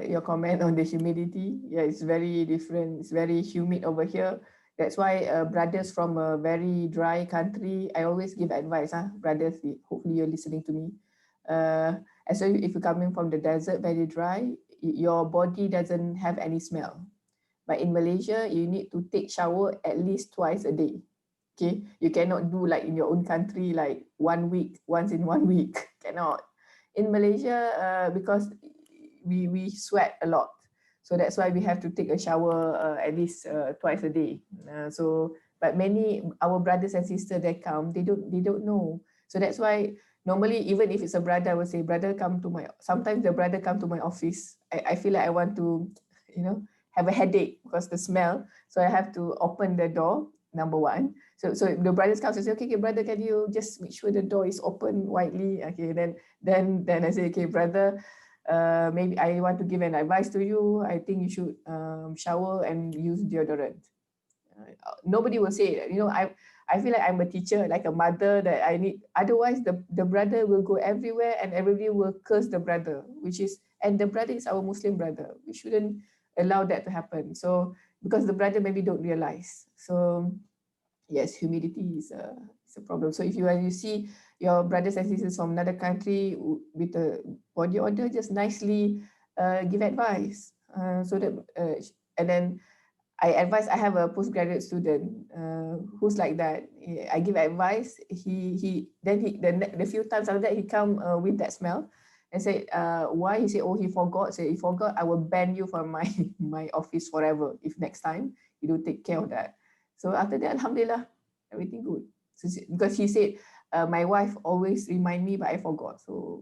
your comment on the humidity. Yeah, it's very different. It's very humid over here. That's why brothers from a very dry country, I always give advice, brothers, hopefully you're listening to me. So if you're coming from the desert, very dry, your body doesn't have any smell. But in Malaysia, you need to take shower at least twice a day. Okay, you cannot do like in your own country, like once in 1 week, cannot. In Malaysia, because we sweat a lot. So that's why we have to take a shower at least twice a day. But many our brothers and sisters that come, they don't know. So that's why normally even if it's a brother, I would say, brother come to my. Sometimes the brother come to my office. I feel like I want to, have a headache because the smell. So I have to open the door. Number one. So the brothers come and say, okay, brother, can you just make sure the door is open widely? Okay, then I say, okay, brother. Maybe I want to give an advice to you. I think you should shower and use deodorant. Nobody will say it. I feel like I'm a teacher, like a mother that I need. Otherwise, the brother will go everywhere and everybody will curse the brother, and the brother is our Muslim brother. We shouldn't allow that to happen. So because the brother maybe don't realize. So yes, humidity is a problem. So if you see your brothers and sisters from another country with a body order, just nicely give advice. So that and then I have a postgraduate student who's like that. I give advice. The few times after that he come with that smell and said, why? He said, oh, he forgot. He forgot. I will ban you from my office forever if next time you don't take care of that. So after that, alhamdulillah, everything good. So, because he said, my wife always remind me, but I forgot. So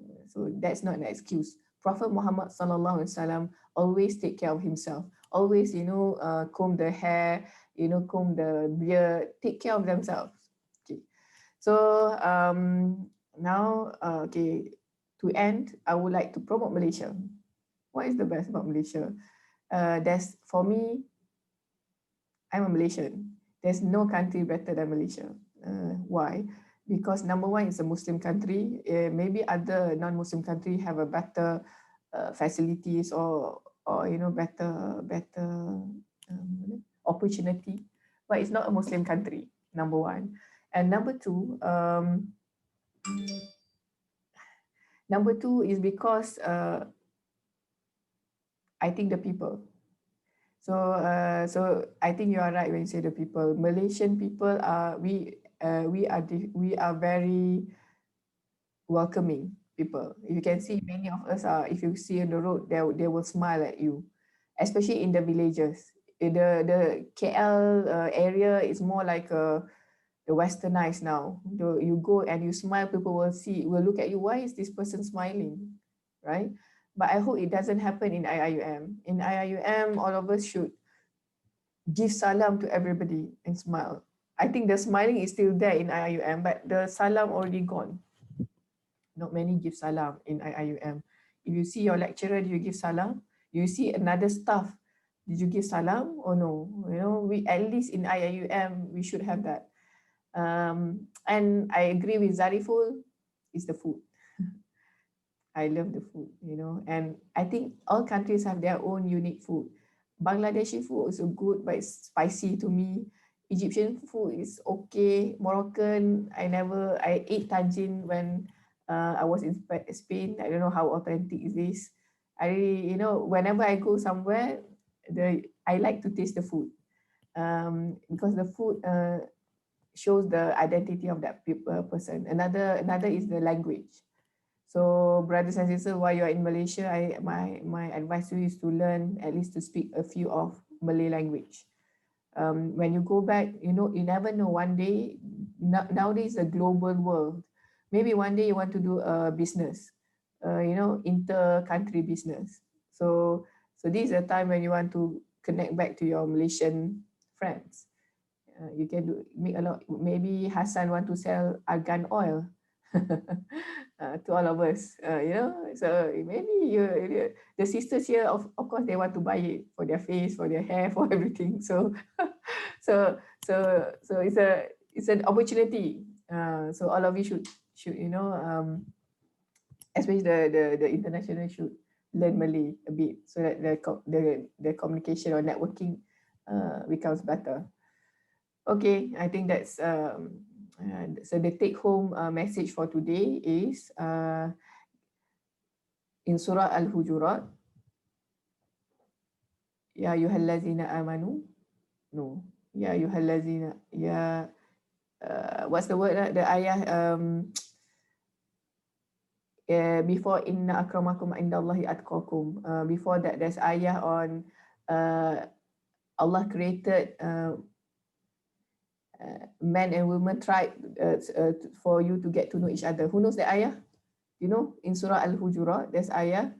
that's not an excuse. Prophet Muhammad sallallahu alaihi wasallam always take care of himself. Always, comb the hair, comb the beard, take care of themselves. Okay. So now, to end, I would like to promote Malaysia. What is the best about Malaysia? For me, I'm a Malaysian. There's no country better than Malaysia. Why? Because number one, it's a Muslim country. Maybe other non-Muslim country have a better facilities or better opportunity, but it's not a Muslim country. Number one, and number two is because I think the people. So I think you are right when you say the people. Malaysian people are we are very welcoming people. You can see many of us are. If you see on the road, they will smile at you, especially in the villages. The KL area is more like the westernized now. You go and you smile, people will look at you. Why is this person smiling, right? But I hope it doesn't happen in IIUM. In IIUM, all of us should give salam to everybody and smile. I think the smiling is still there in IIUM, but the salam already gone. Not many give salam in IIUM. If you see your lecturer, do you give salam? You see another staff, did you give salam or no? We at least in IIUM, we should have that. And I agree with Zariful, it's the food. I love the food, and I think all countries have their own unique food. Bangladeshi food is good, but it's spicy to me. Egyptian food is okay. Moroccan, I ate tagine when I was in Spain. I don't know how authentic is this. Whenever I go somewhere, I like to taste the food because the food shows the identity of that person. Another is the language. So brothers and sisters, while you're in Malaysia, my advice to you is to learn, at least to speak a few of Malay language. When you go back, you never know. One day, nowadays a global world. Maybe one day you want to do a business, inter-country business. So this is a time when you want to connect back to your Malaysian friends. You can make a lot. Maybe Hassan want to sell argan oil. To all of us, so maybe the sisters here, of course, they want to buy it for their face, for their hair, for everything. So it's an opportunity. So all of you should especially the international should learn Malay a bit so that the communication or networking becomes better. Okay, I think that's so the take-home message for today is in Surah Al-Hujurat, Ya ayyuhallazina amanu, no, Ya ayyuhallazina, what's the word? The ayah before inna akramakum indallahi atqakum. Before that, there's ayah on Allah created men and women tribe for you to get to know each other. Who knows the ayah? In Surah Al-Hujurat, there's ayah.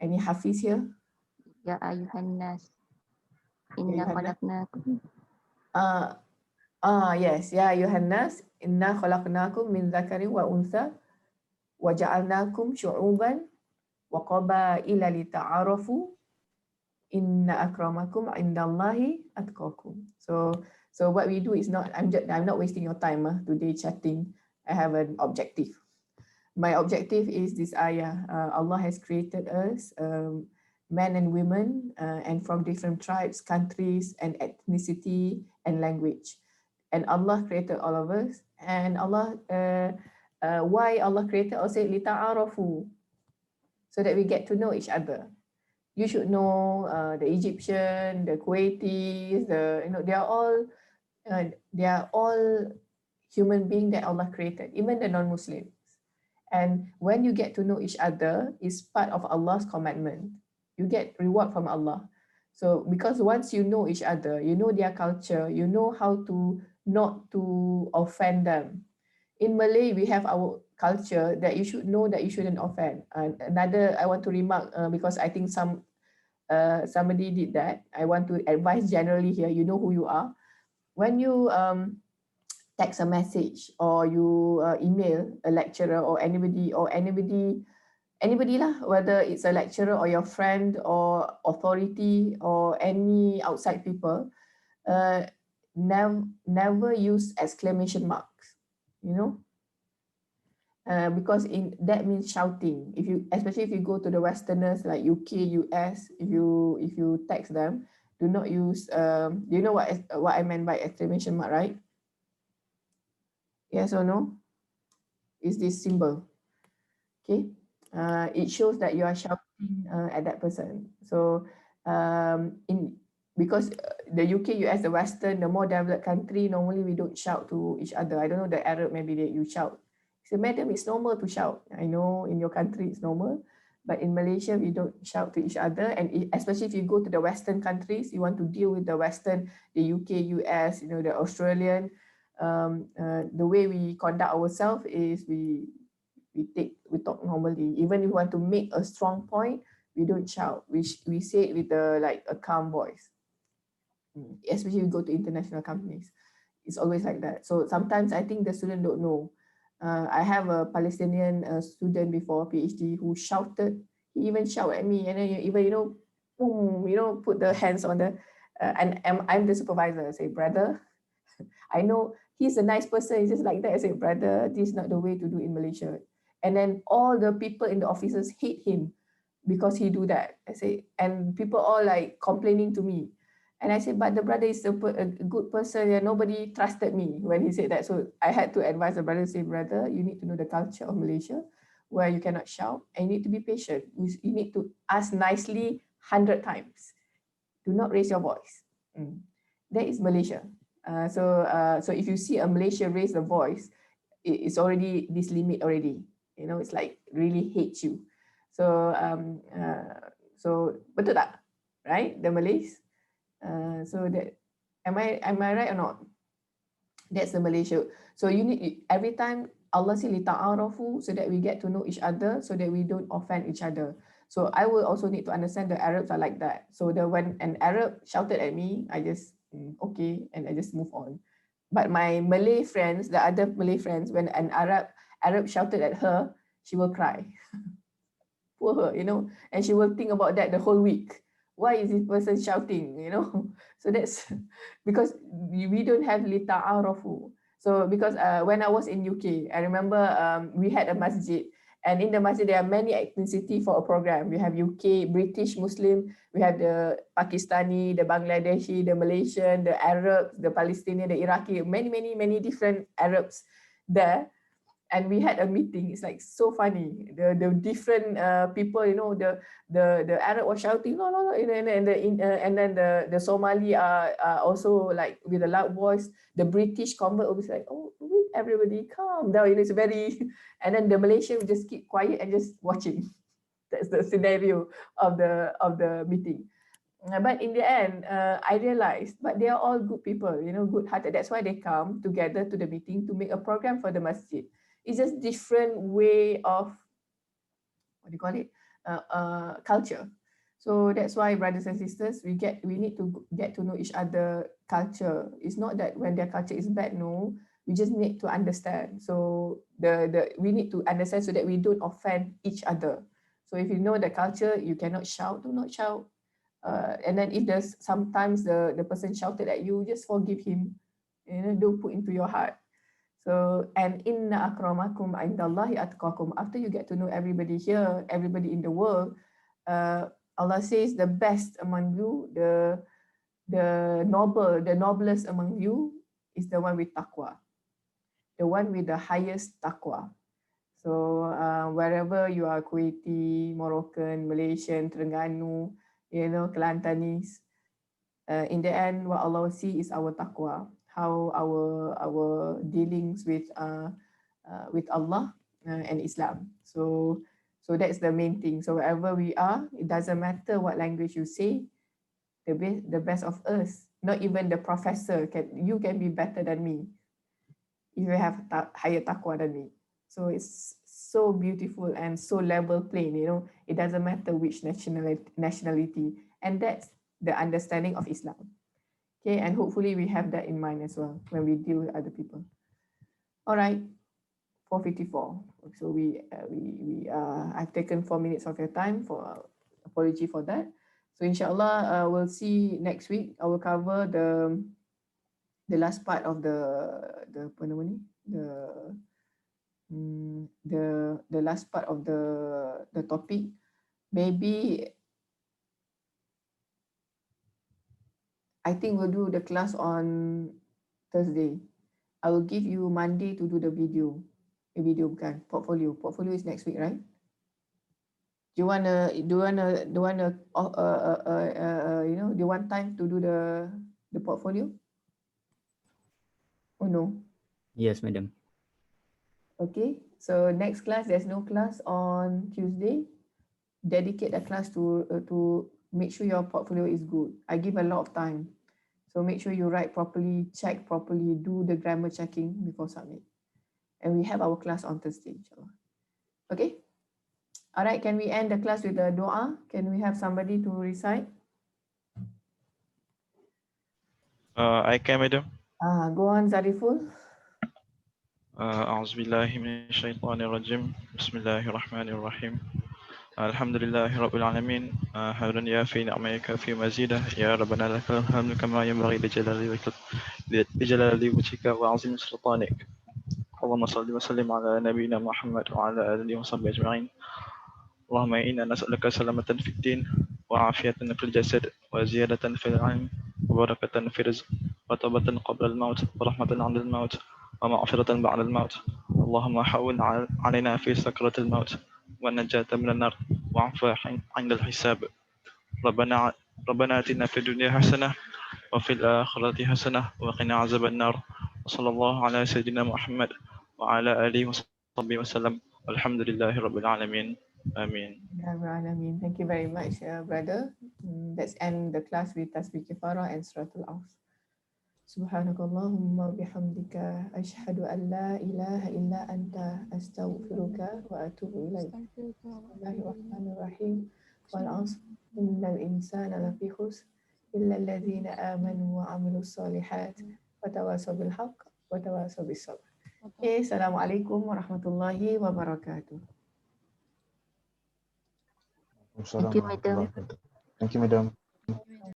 Any Hafiz here? Ya ayuhan nas, inna khalaqnakum. Yes. Ya ayuhan nas, inna khalaqnakum min dhakarin wa untha wa ja'alnakum syu'uban wa qabaila lita'arafu inna akramakum indallahi atqakum. So what we do is I'm not wasting your time today chatting. I have an objective. My objective is this ayah. Allah has created us, men and women, and from different tribes, countries, and ethnicity and language. And Allah created all of us. And Allah why Allah created also lita'arafu, so that we get to know each other. You should know the Egyptian, the Kuwaitis, they are all human beings that Allah created, even the non-Muslims. And when you get to know each other, it's part of Allah's commandment. You get reward from Allah. So because once you know each other, you know their culture, you know how to not to offend them. In Malay, we have our culture that you should know that you shouldn't offend. Another, I want to remark, because I think somebody did that. I want to advise generally here, you know who you are. When you text a message or you email a lecturer or anybody lah, whether it's a lecturer or your friend or authority or any outside people, never use exclamation marks, you know, because that means shouting. Especially if you go to the Westerners like UK, US, if you text them, do not use. You know what I meant by exclamation mark, right? Yes or no? Is this symbol? Okay. It shows that you are shouting at that person. So because the UK, US, the Western, the more developed country, normally we don't shout to each other. I don't know, the Arab, maybe you shout. So madam, it's normal to shout. I know in your country it's normal, but in Malaysia we don't shout to each other. And especially if you go to the Western countries, you want to deal with the Western, the UK, US, you know, the Australian. The way we conduct ourselves is we talk normally. Even if we want to make a strong point, we don't shout. We say it with a calm voice. Especially if you go to international companies, it's always like that. So sometimes I think the student don't know. I have a Palestinian student before PhD who shouted. He even shouted at me, and then even boom, put the hands on the. And I'm the supervisor. I say, brother, I know he's a nice person. He's just like that. I say, brother, this is not the way to do in Malaysia. And then all the people in the offices hate him because he do that. I say, and people all like complaining to me. And I said, but the brother is a good person. And nobody trusted me when he said that. So I had to advise the brother, say, brother, you need to know the culture of Malaysia where you cannot shout and you need to be patient. You need to ask nicely 100 times. Do not raise your voice. That is Malaysia. So if you see a Malaysia raise the voice, it's already this limit already. You know, it's like really hates you. So betul tak? Right? The Malays. So that am I right or not? That's the Malaysia. So you need every time Allah say lita'arafu, so that we get to know each other, so that we don't offend each other. So I will also need to understand the Arabs are like that. So when an Arab shouted at me, I just okay, and I just move on. But my Malay friends, the other Malay friends, when an Arab shouted at her, she will cry. Poor her, you know, and she will think about that the whole week. Why is this person shouting, you know? So that's because we don't have lita'arafu. So because when I was in UK, I remember we had a masjid, and in the masjid there are many ethnicity for a program. We have UK, British Muslim, we have the Pakistani, the Bangladeshi, the Malaysian, the Arabs, the Palestinian, the Iraqi, many different Arabs there. And we had a meeting. It's like so funny. The different people, you know, the Arab was shouting no, and then the Somali are also like with a loud voice. The British convert was like, oh, everybody calm down. It's very, and then the Malaysian would just keep quiet and just watching. That's the scenario of the meeting. But in the end, I realized, but they are all good people, you know, good-hearted. That's why they come together to the meeting to make a program for the masjid. It's just different way of, what do you call it, culture. So that's why, brothers and sisters, we need to get to know each other culture. It's not that when their culture is bad, no, we just need to understand. So we need to understand so that we don't offend each other. So if you know the culture, you cannot shout, do not shout. And then if there's sometimes the person shouted at you, just forgive him. You know, don't put into your heart. So, and inna akramakum indallahi atqakum. After you get to know everybody here, everybody in the world, Allah says the best among you, the noblest among you is the one with taqwa, the one with the highest taqwa. So wherever you are, Kuwaiti, Moroccan, Malaysian, Terengganu, Kelantanese, in the end, what Allah will see is our taqwa, how our dealings with Allah and Islam. So that's the main thing. So wherever we are, it doesn't matter what language you say, the best of us, not even the professor you can be better than me if you have higher taqwa than me. So it's so beautiful and so level plain, it doesn't matter which nationality, and that's the understanding of Islam. Okay, and hopefully we have that in mind as well when we deal with other people. All right, 4:54. So I've taken 4 minutes of your time. Apology for that. So inshallah, we'll see next week. I will cover the last part of the last part of the topic. Maybe I think we'll do the class on Thursday. I will give you Monday to do the video. Bukan portfolio. Portfolio is next week, right? Do you wanna do you want time to do the portfolio? Oh no. Yes, madam. Okay. So next class, there's no class on Tuesday. Dedicate a class to make sure your portfolio is good. I give a lot of time. So make sure you write properly, check properly, do the grammar checking before submit. And we have our class on Thursday, inshallah. Okay? All right, can we end the class with a dua? Can we have somebody to recite? I can, madam. Go on, Zariful. أعوذ بالله من الشيطان الرجيم بسم الله الرحمن الرحيم الحمد لله رب العالمين حمدا يافي نعمك في مزيده يا ربنا لك الحمد كما ينبغي لجلال وجهك وعظيم سلطانك اللهم صل وسلم على نبينا محمد وعلى آله وصحبه أجمعين اللهم إنا نسألك سلامة في الدين وعافية في الجسد وزيادة في العلم وبركة في الرزق وتوبة قبل الموت ورحمة عند الموت ومغفرة بعد الموت اللهم حول علينا في سكرة الموت والنجاة من النار وعفو عند الحساب ربنا آتنا في الدنيا حسنة وفي الآخرة حسنة وقنا عذاب النار وصلى الله على سيدنا محمد وعلى آله وصحبه وسلم والحمد لله رب العالمين آمين. Thank you very much, brother. Let's end the class with Tasbih Kifara and Suratul Aus. Subhanakallahumma bihamdika ashhadu an la ilaha illa anta astaghfiruka wa atubu ilaik. Bismillahirrahmanirrahim. Wal 'asr innal insana lafi khusr illa alladhina amanu wa 'amilus solihat wa tawasaw bil haqq wa tawasaw bis sabr. Okay, assalamualaikum warahmatullahi wabarakatuh. Thank you, madam. Thank you, madam.